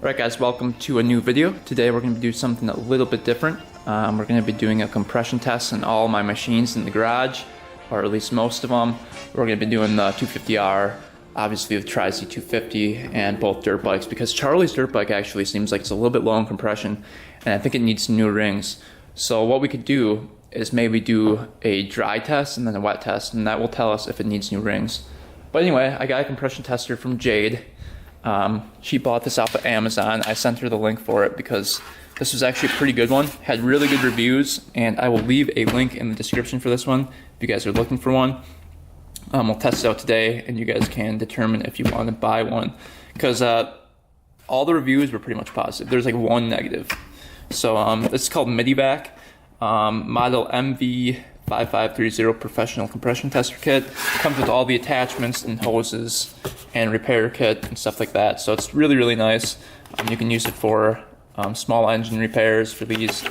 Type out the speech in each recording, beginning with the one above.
Alright guys, welcome to a new video. Today we're going to do something a little bit different. We're going to be doing a compression test on all my machines in the garage, or at least most of them. We're going to be doing the 250R, obviously the Tri-Z 250, and both dirt bikes, because Charlie's dirt bike actually seems like it's a little bit low in compression, and I think it needs some new rings. So what we could do is maybe do a dry test and then a wet test, and that will tell us if it needs new rings. But anyway, I got a compression tester from Jade. She bought this off of Amazon. I sent her the link for it because this was actually a pretty good one. Had really good reviews, and I will leave a link in the description for this one if you guys are looking for one. We'll test it out today, and you guys can determine if you want to buy one, because all the reviews were pretty much positive. There's like one negative. So it's called Midivac, model MV5530 professional compression tester kit. Comes with all the attachments and hoses and repair kit and stuff like that. So it's really, really nice. You can use it for small engine repairs, for these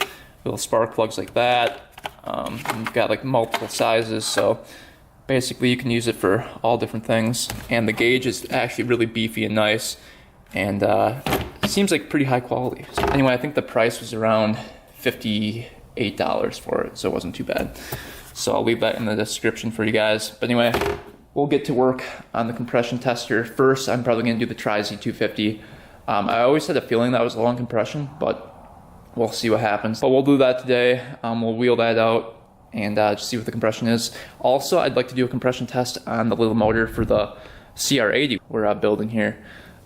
little spark plugs like that. You've got like multiple sizes, so basically you can use it for all different things. And the gauge is actually really beefy and nice, and it seems like pretty high quality. So anyway, I think the price was around $58 for it, so it wasn't too bad. So I'll leave that in the description for you guys. But anyway, we'll get to work on the compression tester. First, I'm probably going to do the Tri-Z 250. I always had a feeling that was low in compression, but we'll see what happens. But we'll do that today. We'll wheel that out and just see what the compression is. Also, I'd like to do a compression test on the little motor for the CR80 we're building here.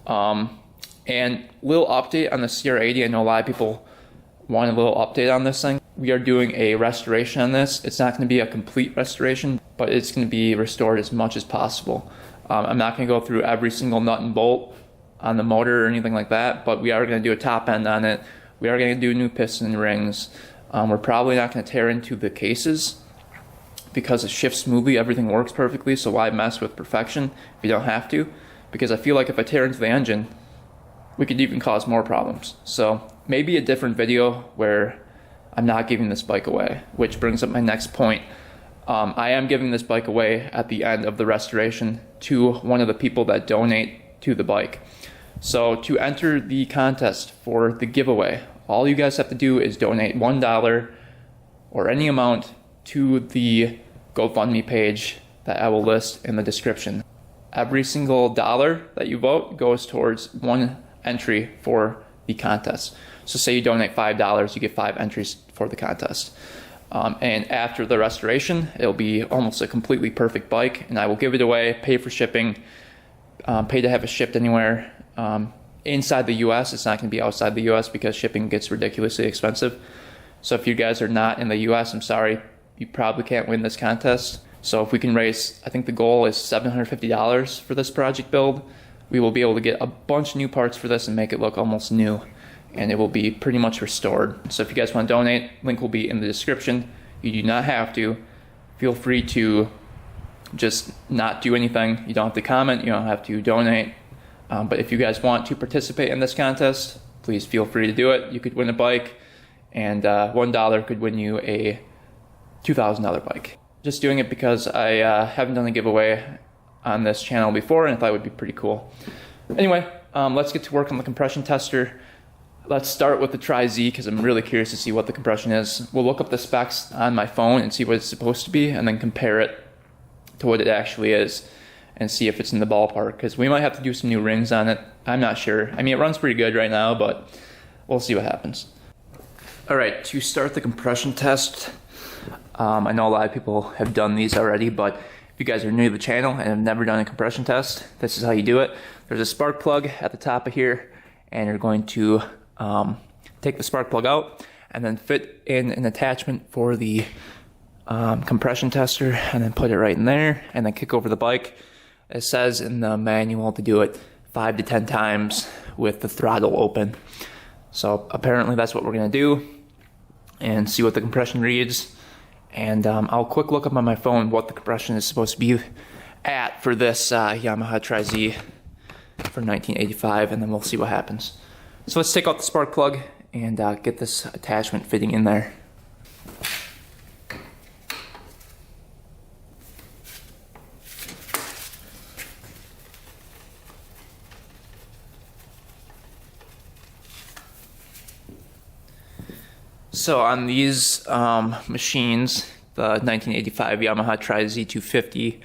And little update on the CR80. I know a lot of people want a little update on this thing. We are doing a restoration on this. It's not going to be a complete restoration, but it's going to be restored as much as possible. I'm not going to go through every single nut and bolt on the motor or anything like that, but we are going to do a top end on it. We are going to do new piston rings. We're probably not going to tear into the cases because it shifts smoothly. Everything works perfectly, so why mess with perfection if you don't have to? Because I feel like if I tear into the engine, we could even cause more problems. So maybe a different video where I'm not giving this bike away, which brings up my next point. I am giving this bike away at the end of the restoration to one of the people that donate to the bike. So to enter the contest for the giveaway, all you guys have to do is donate $1 or any amount to the GoFundMe page that I will list in the description. Every single dollar that you vote goes towards one entry for the contest. So say you donate $5, you get 5 entries for the contest. And after the restoration, it'll be almost a completely perfect bike, and I will give it away, pay for shipping, pay to have it shipped anywhere inside the US. It's not going to be outside the US because shipping gets ridiculously expensive. So if you guys are not in the US, I'm sorry, you probably can't win this contest. So if we can raise, I think the goal is $750 for this project build, we will be able to get a bunch of new parts for this and make it look almost new, and it will be pretty much restored. So if you guys want to donate, link will be in the description. You do not have to. Feel free to just not do anything. You don't have to comment, you don't have to donate. But if you guys want to participate in this contest, please feel free to do it. You could win a bike, and $1 could win you a $2,000 bike. Just doing it because I haven't done a giveaway on this channel before, and I thought it would be pretty cool. Anyway, let's get to work on the compression tester. Let's start with the Tri-Z because I'm really curious to see what the compression is. We'll look up the specs on my phone and see what it's supposed to be, and then compare it to what it actually is and see if it's in the ballpark, because we might have to do some new rings on it. I'm not sure. I mean, it runs pretty good right now, but we'll see what happens. All right, to start the compression test, I know a lot of people have done these already, but if you guys are new to the channel and have never done a compression test, this is how you do it. There's a spark plug at the top of here, and you're going to take the spark plug out and then fit in an attachment for the compression tester, and then put it right in there, and then kick over the bike. It says in the manual to do it 5 to 10 times with the throttle open. So apparently that's what we're going to do, and see what the compression reads. And I'll quick look up on my phone what the compression is supposed to be at for this Yamaha Tri-Z for 1985, and then we'll see what happens. So let's take out the spark plug and get this attachment fitting in there. So on these machines, the 1985 Yamaha Z250,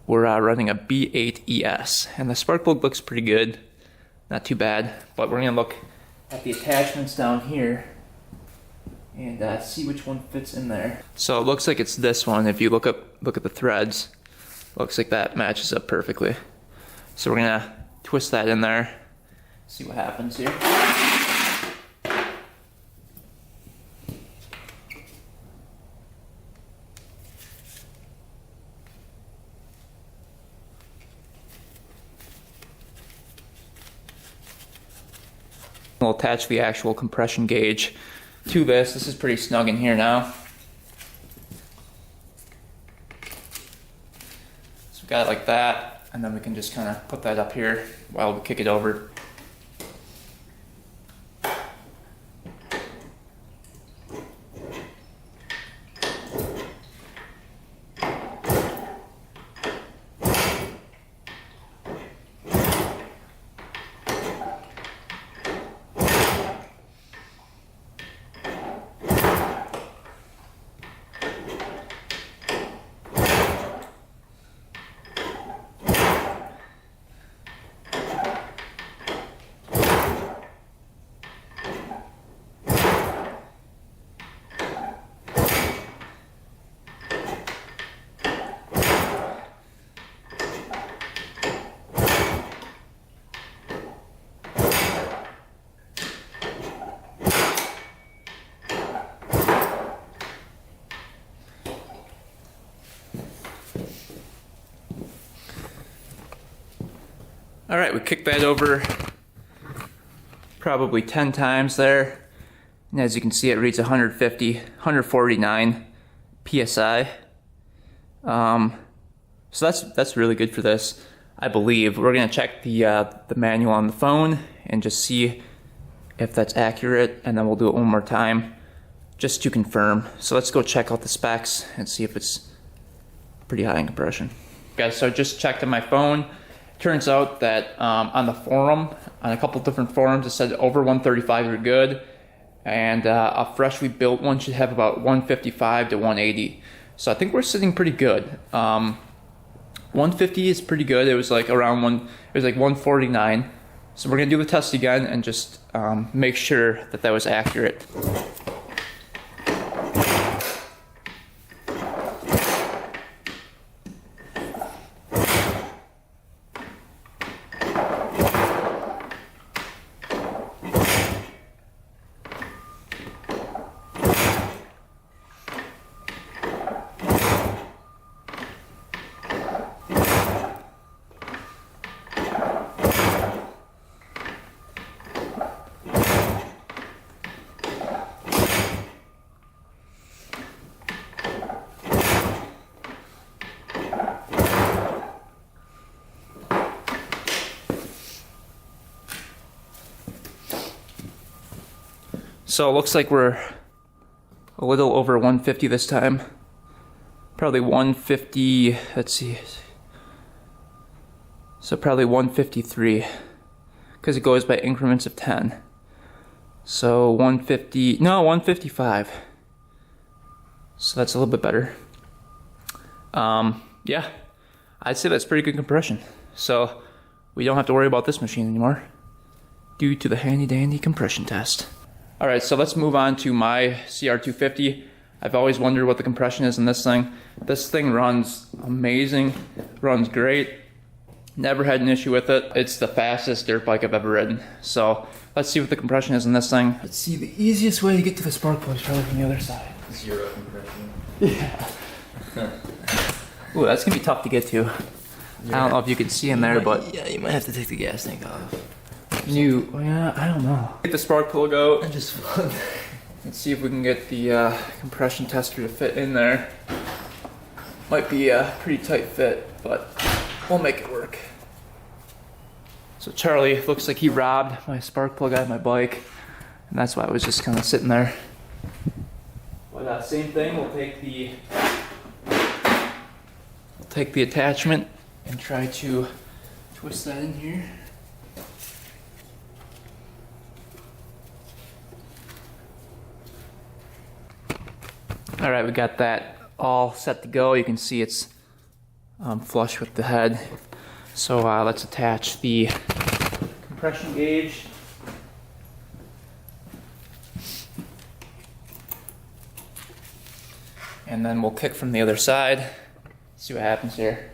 we're running a B8ES, and the spark plug looks pretty good, not too bad. But we're gonna look at the attachments down here and see which one fits in there. So it looks like it's this one. If you look at the threads, looks like that matches up perfectly. So we're gonna twist that in there, see what happens here. We'll attach the actual compression gauge to this. This is pretty snug in here now. So we got it like that, and then we can just kind of put that up here while we kick it over. All right, we kicked that over probably 10 times there. And as you can see, it reads 149 PSI. So that's really good for this, I believe. We're gonna check the manual on the phone and just see if that's accurate, and then we'll do it one more time just to confirm. So let's go check out the specs and see if it's pretty high in compression. Guys, so I just checked on my phone. Turns out that on the forum, on a couple different forums, it said over 135 you're good, and a freshly built one should have about 155 to 180. So I think we're sitting pretty good. 150 is pretty good. It was like around it was like 149. So we're gonna do the test again and just make sure that that was accurate. So it looks like we're a little over 150 this time. Probably 150, let's see. So probably 153, because it goes by increments of 10. So 150, no, 155. So that's a little bit better. Yeah, I'd say that's pretty good compression. So we don't have to worry about this machine anymore due to the handy dandy compression test. All right, so let's move on to my CR250. I've always wondered what the compression is in this thing. This thing runs amazing, runs great. Never had an issue with it. It's the fastest dirt bike I've ever ridden. So let's see what the compression is in this thing. Let's see, the easiest way to get to the spark plug is probably from the other side. 0 compression. Yeah. Ooh, that's gonna be tough to get to. Yeah. I don't know if you can see in there, but yeah, you might have to take the gas tank off. Yeah, I don't know. Get the spark plug out. And just let's see if we can get the compression tester to fit in there. Might be a pretty tight fit, but we'll make it work. So Charlie looks like he robbed my spark plug out of my bike, and that's why I was just kind of sitting there. But same thing. We'll take the attachment and try to twist that in here. All right, we got that all set to go. You can see it's flush with the head. So let's attach the compression gauge. And then we'll kick from the other side. See what happens here.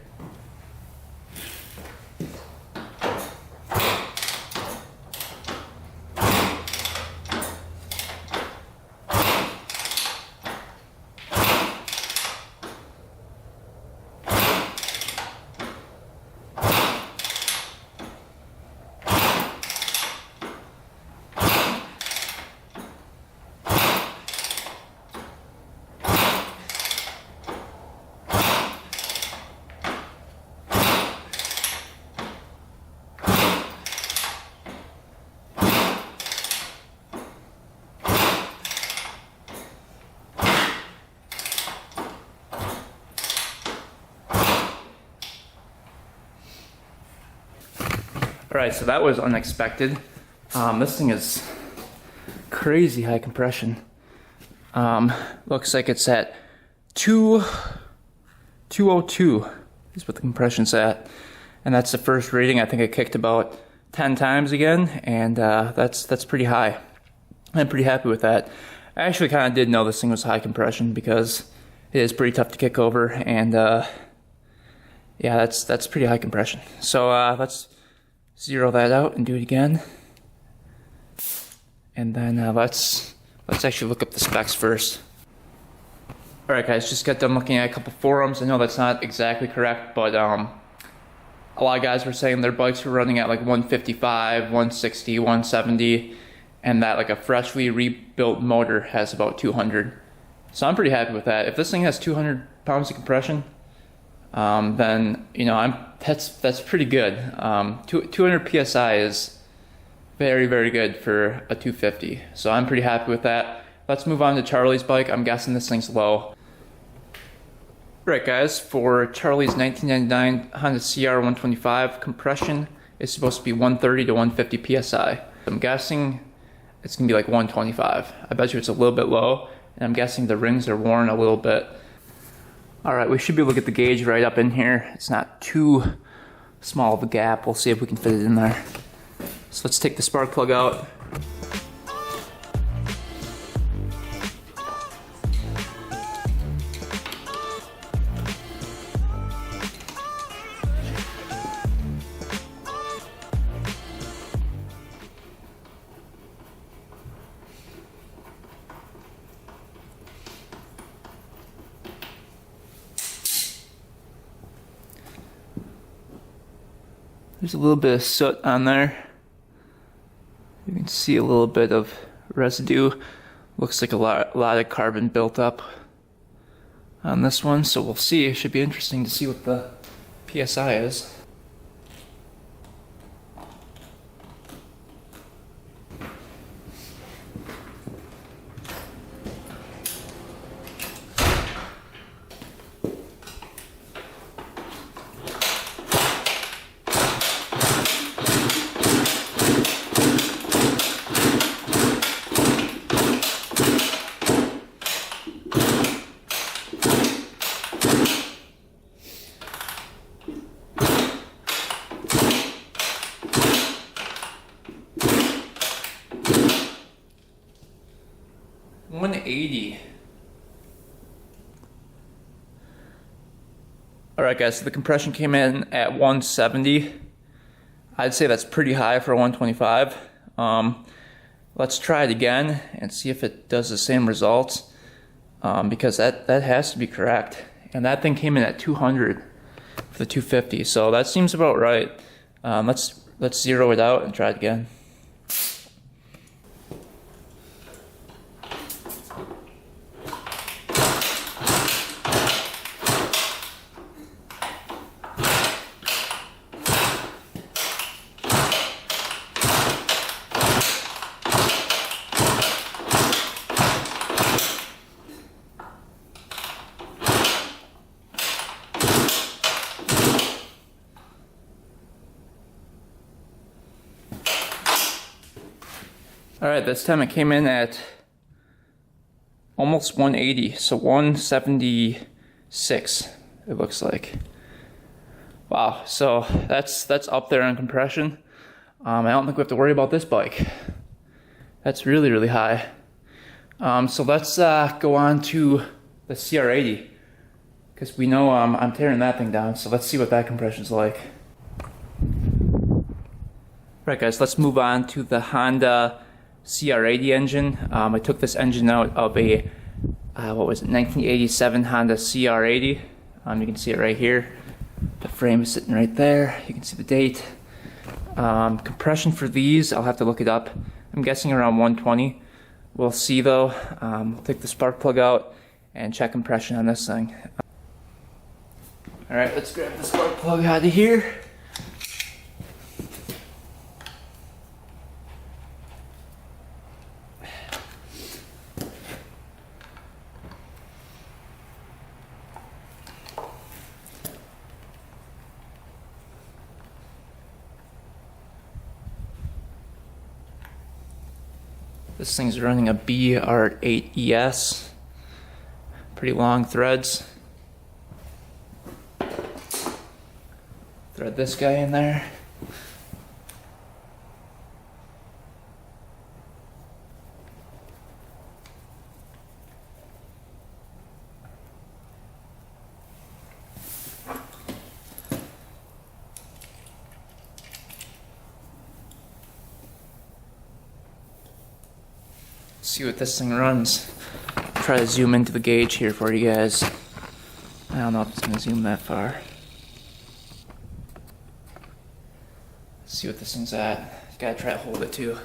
Alright, so that was unexpected. This thing is crazy high compression. Looks like it's at 202 is what the compression's at. And that's the first reading. I think I kicked about 10 times again, and that's pretty high. I'm pretty happy with that. I actually kind of did know this thing was high compression because it is pretty tough to kick over, and yeah, that's pretty high compression. So let's zero that out and do it again. And then let's actually look up the specs first. Alright guys, just got done looking at a couple forums. I know that's not exactly correct, but a lot of guys were saying their bikes were running at like 155, 160, 170, and that like a freshly rebuilt motor has about 200. So I'm pretty happy with that. If this thing has 200 pounds of compression, then you know that's pretty good. 200 psi is very, very good for a 250. So I'm pretty happy with that. Let's move on to Charlie's bike. I'm guessing this thing's low. Right guys, for Charlie's 1999 Honda CR 125, compression is supposed to be 130 to 150 psi. I'm guessing it's gonna be like 125. I bet you it's a little bit low, and I'm guessing the rings are worn a little bit. Alright, we should be able to get the gauge right up in here. It's not too small of a gap. We'll see if we can fit it in there. So let's take the spark plug out. There's a little bit of soot on there. You can see a little bit of residue. Looks like a lot of carbon built up on this one, so we'll see. It should be interesting to see what the PSI is. $180. Alright guys, so the compression came in at 170. I'd say that's pretty high for a 125. Let's try it again and see if it does the same results, because that has to be correct. And that thing came in at 200 for the 250, so that seems about right. Let's zero it out and try it again. Alright, this time it came in at almost 180, so 176 it looks like. Wow, so that's up there on compression. I don't think we have to worry about this bike. That's really, really high. So let's go on to the CR80, because we know I'm tearing that thing down, so let's see what that compression's like. Right guys, let's move on to the Honda CR80 engine. I took this engine out of a, what was it, 1987 Honda CR80. You can see it right here. The frame is sitting right there. You can see the date. Compression for these, I'll have to look it up. I'm guessing around 120. We'll see though. We'll take the spark plug out and check compression on this thing. Alright, let's grab the spark plug out of here. This thing's running a BR8ES. Pretty long threads. Thread this guy in there. See what this thing runs. Try to zoom into the gauge here for you guys. I don't know if it's going to zoom that far. Let's see what this thing's at. Gotta try to hold it too.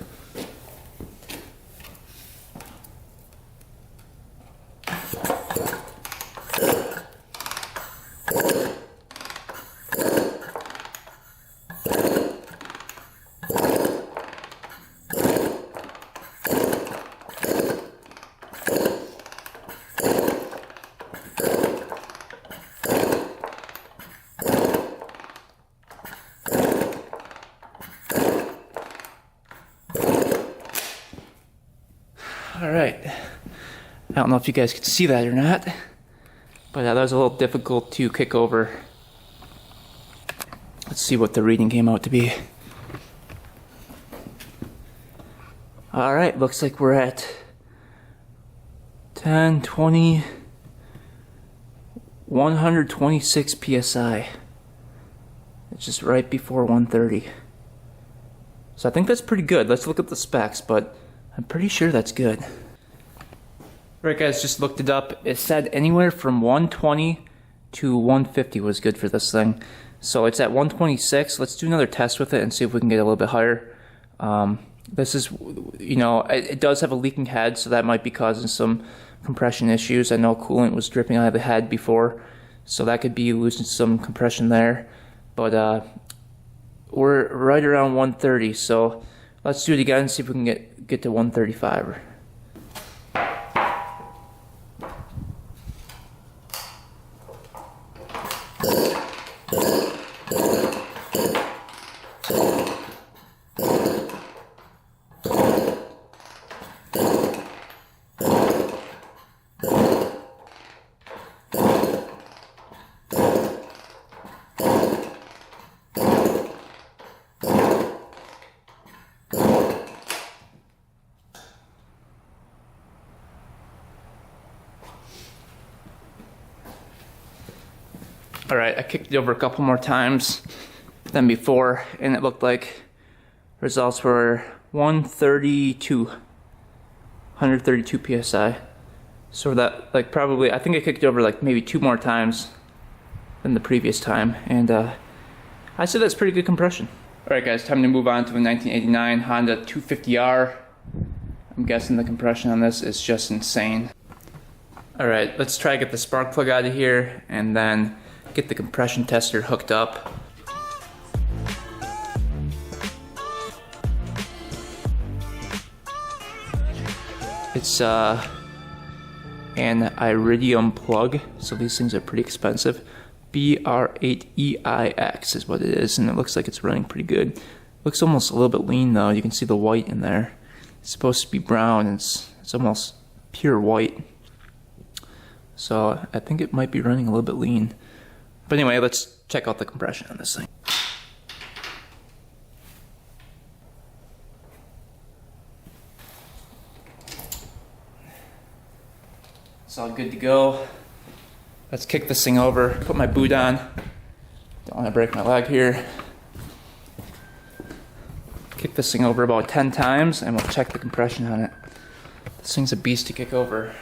Alright, I don't know if you guys could see that or not, but that was a little difficult to kick over. Let's see what the reading came out to be. Alright, looks like we're at 10, 20, 126 PSI. It's just right before 130. So I think that's pretty good. Let's look at the specs, but I'm pretty sure that's good. Right guys, just looked it up. It said anywhere from 120 to 150 was good for this thing. So it's at 126. Let's do another test with it and see if we can get a little bit higher. This is, you know, it does have a leaking head, so that might be causing some compression issues. I know coolant was dripping out of the head before, so that could be losing some compression there. But we're right around 130, so let's do it again and see if we can get to 135. Alright, I kicked it over a couple more times than before, and it looked like results were 132 PSI. So that, like, probably, I think I kicked it over like maybe 2 more times than the previous time, and I say that's pretty good compression. Alright guys, time to move on to the 1989 Honda 250R. I'm guessing the compression on this is just insane. Alright, let's try to get the spark plug out of here, and then get the compression tester hooked up. It's an iridium plug, so these things are pretty expensive. BR8EIX is what it is, and it looks like it's running pretty good. Looks almost a little bit lean though. You can see the white in there. It's supposed to be brown, and it's almost pure white. So I think it might be running a little bit lean. But anyway, let's check out the compression on this thing. It's all good to go. Let's kick this thing over, put my boot on. Don't want to break my leg here. Kick this thing over about 10 times and we'll check the compression on it. This thing's a beast to kick over.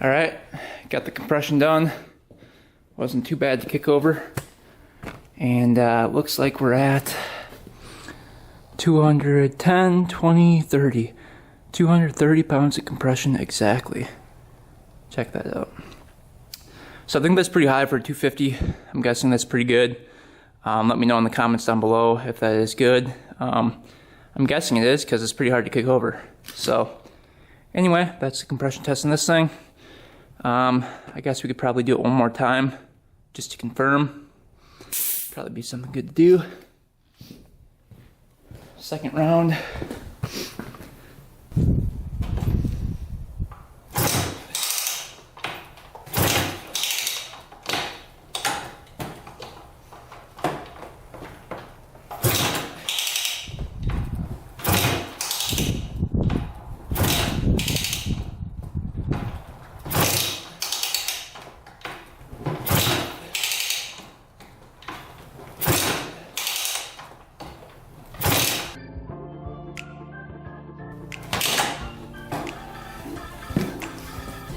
All right, got the compression done. Wasn't too bad to kick over. And looks like we're at 210, 20, 30. 230 pounds of compression exactly. Check that out. So I think that's pretty high for 250. I'm guessing that's pretty good. Let me know in the comments down below if that is good. I'm guessing it is because it's pretty hard to kick over. So anyway, that's the compression test on this thing. I guess we could probably do it one more time just to confirm. Probably be something good to do. Second round.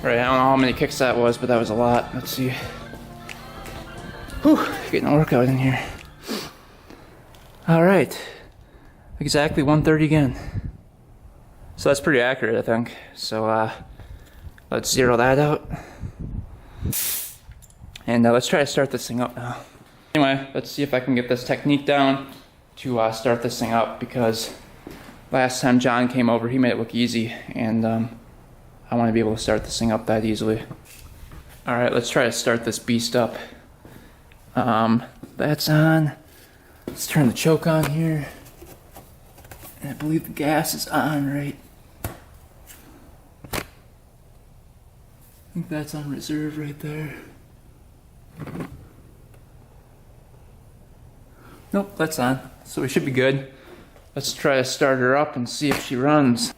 Right, I don't know how many kicks that was, but that was a lot. Let's see. Whew, getting a workout in here. All right, exactly 130 again. So that's pretty accurate, I think. So let's zero that out. And let's try to start this thing up now. Anyway, let's see if I can get this technique down to start this thing up, because last time John came over, he made it look easy, and I want to be able to start this thing up that easily. All right, let's try to start this beast up. That's on. Let's turn the choke on here. And I believe the gas is on, right? I think that's on reserve right there. Nope, that's on. So we should be good. Let's try to start her up and see if she runs.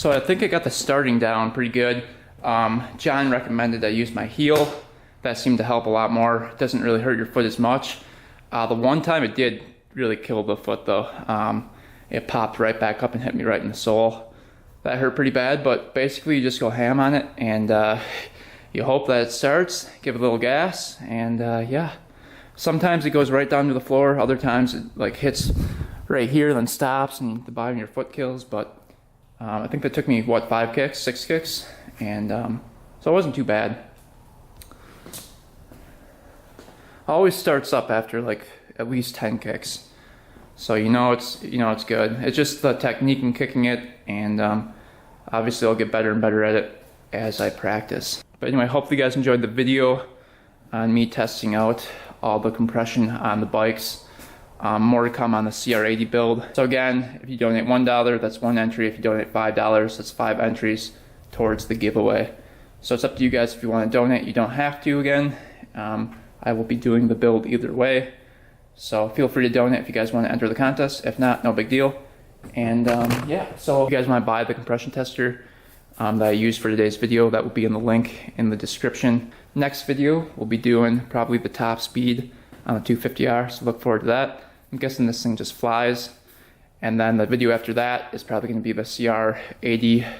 So I think I got the starting down pretty good. John recommended I use my heel. That seemed to help a lot more. It doesn't really hurt your foot as much. The one time it did really kill the foot though. It popped right back up and hit me right in the sole. That hurt pretty bad, but basically you just go ham on it and you hope that it starts, give it a little gas, and yeah. Sometimes it goes right down to the floor, other times it like hits right here, then stops and the bottom of your foot kills, but I think that took me, what, 6 kicks, and so it wasn't too bad. Always starts up after like at least 10 kicks, so you know it's good. It's just the technique in kicking it, and obviously I'll get better and better at it as I practice. But anyway, hopefully you guys enjoyed the video on me testing out all the compression on the bikes. More to come on the CR80 build. So again, if you donate $1, that's 1 entry. If you donate $5, that's 5 entries towards the giveaway. So it's up to you guys if you want to donate. You don't have to again. I will be doing the build either way. So feel free to donate if you guys want to enter the contest. If not, no big deal. And yeah, so if you guys want to buy the compression tester that I used for today's video, that will be in the link in the description. Next video, we'll be doing probably the top speed on the 250R, so look forward to that. I'm guessing this thing just flies. And then the video after that is probably going to be the CR80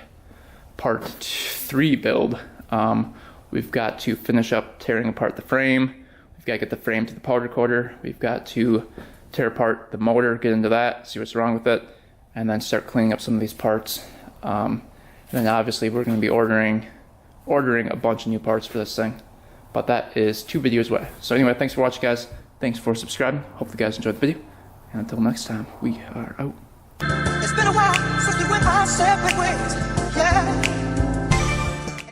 part 3 build. We've got to finish up tearing apart the frame. We've got to get the frame to the powder coater. We've got to tear apart the motor, get into that, see what's wrong with it, and then start cleaning up some of these parts. And then obviously we're going to be ordering a bunch of new parts for this thing. But that is 2 videos away. So anyway, thanks for watching, guys. Thanks for subscribing. Hope you guys enjoyed the video. And until next time, we are out. It's been a while since we went our separate ways. Yeah.